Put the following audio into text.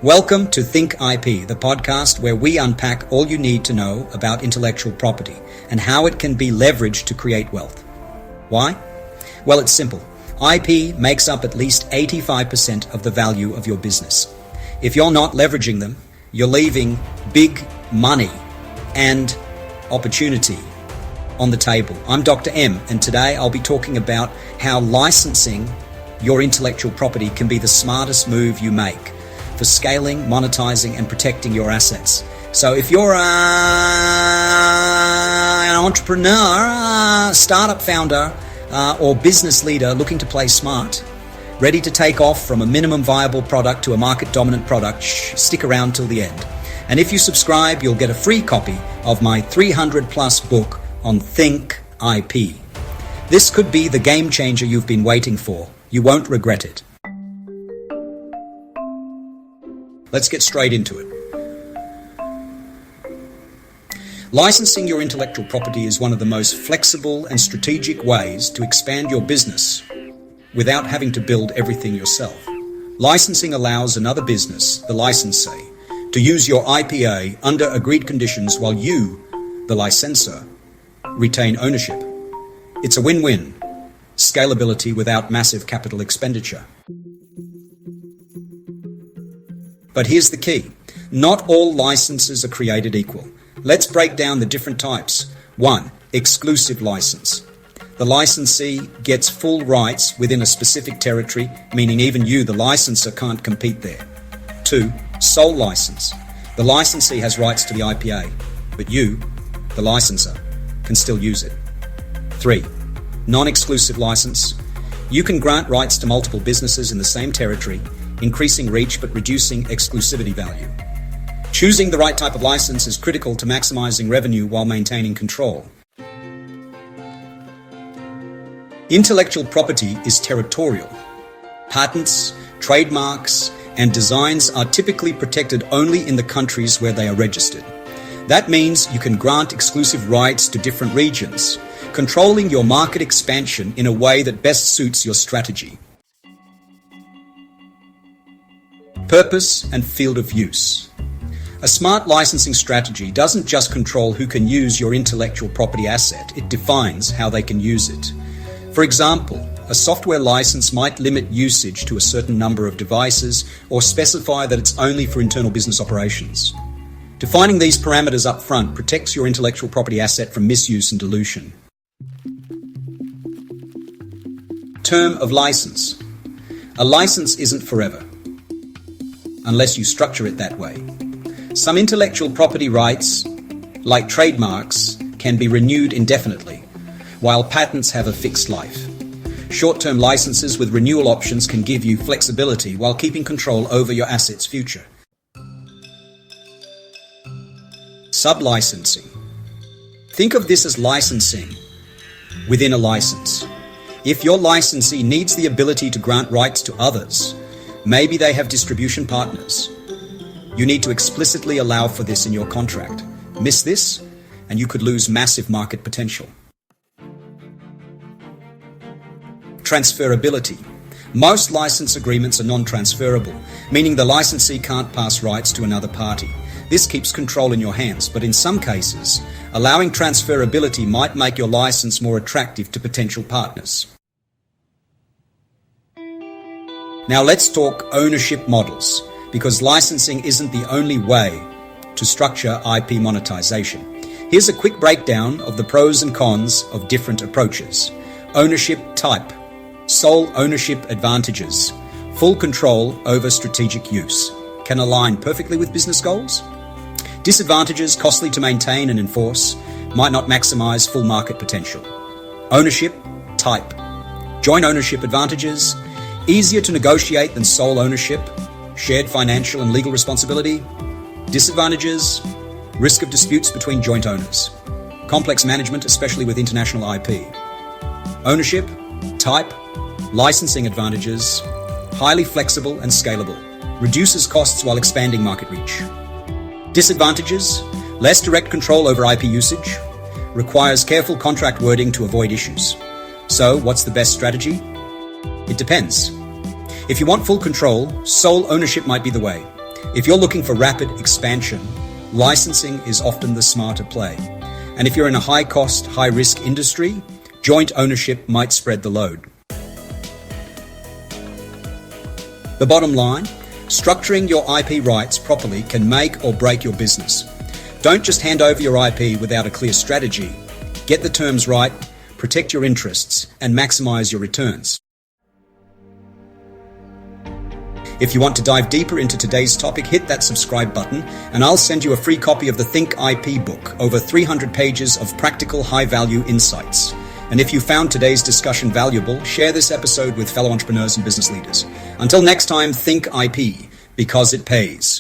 Welcome to Think IP, the podcast where we unpack all you need to know about intellectual property and how it can be leveraged to create wealth. Why? Well, it's simple. IP makes up at least 85% of the value of your business. If you're not leveraging them, you're leaving big money and opportunity on the table. I'm Dr. M, and today I'll be talking about how licensing your intellectual property can be the smartest move you make for scaling, monetizing, and protecting your assets. So if you're an entrepreneur, startup founder, or business leader looking to play smart, ready to take off from a minimum viable product to a market dominant product, stick around till the end. And if you subscribe, you'll get a free copy of my 300 plus book on Think IP. This could be the game changer you've been waiting for. You won't regret it. Let's get straight into it. Licensing your intellectual property is one of the most flexible and strategic ways to expand your business without having to build everything yourself. Licensing allows another business, the licensee, to use your IPA under agreed conditions while you, the licensor, retain ownership. It's a win-win. Scalability without massive capital expenditure. But here's the key. Not all licenses are created equal. Let's break down the different types. 1. Exclusive license. The licensee gets full rights within a specific territory, meaning even you, the licensor, can't compete there. 2. Sole license. The licensee has rights to the IPA, but you, the licensor, can still use it. 3. Non-exclusive license. You can grant rights to multiple businesses in the same territory, increasing reach but reducing exclusivity value. Choosing the right type of license is critical to maximizing revenue while maintaining control. Intellectual property is territorial. Patents, trademarks, and designs are typically protected only in the countries where they are registered. That means you can grant exclusive rights to different regions, controlling your market expansion in a way that best suits your strategy. Purpose and field of use. A smart licensing strategy doesn't just control who can use your intellectual property asset, it defines how they can use it. For example, a software license might limit usage to a certain number of devices or specify that it's only for internal business operations. Defining these parameters up front protects your intellectual property asset from misuse and dilution. Term of license. A license isn't forever, unless you structure it that way. Some intellectual property rights, like trademarks, can be renewed indefinitely, while patents have a fixed life. Short-term licenses with renewal options can give you flexibility while keeping control over your asset's future. Sub-licensing. Think of this as licensing within a license. If your licensee needs the ability to grant rights to others, maybe they have distribution partners, you need to explicitly allow for this in your contract. Miss this, and you could lose massive market potential. Transferability. Most license agreements are non-transferable, meaning the licensee can't pass rights to another party. This keeps control in your hands, but in some cases, allowing transferability might make your license more attractive to potential partners. Now let's talk ownership models, because licensing isn't the only way to structure IP monetization. Here's a quick breakdown of the pros and cons of different approaches. Ownership type. Sole ownership advantages. Full control over strategic use. Can align perfectly with business goals. Disadvantages, costly to maintain and enforce. Might not maximize full market potential. Ownership type. Joint ownership advantages. Easier to negotiate than sole ownership. Shared financial and legal responsibility. Disadvantages. Risk of disputes between joint owners. Complex management, especially with international IP. Ownership type. Licensing advantages. Highly flexible and scalable. Reduces costs while expanding market reach. Disadvantages. Less direct control over IP usage. Requires careful contract wording to avoid issues. So, what's the best strategy? It depends. If you want full control, sole ownership might be the way. If you're looking for rapid expansion, licensing is often the smarter play. And if you're in a high-cost, high-risk industry, joint ownership might spread the load. The bottom line, structuring your IP rights properly can make or break your business. Don't just hand over your IP without a clear strategy. Get the terms right, protect your interests, and maximize your returns. If you want to dive deeper into today's topic, hit that subscribe button, and I'll send you a free copy of the Think IP book, over 300 pages of practical, high-value insights. And if you found today's discussion valuable, share this episode with fellow entrepreneurs and business leaders. Until next time, think IP, because it pays.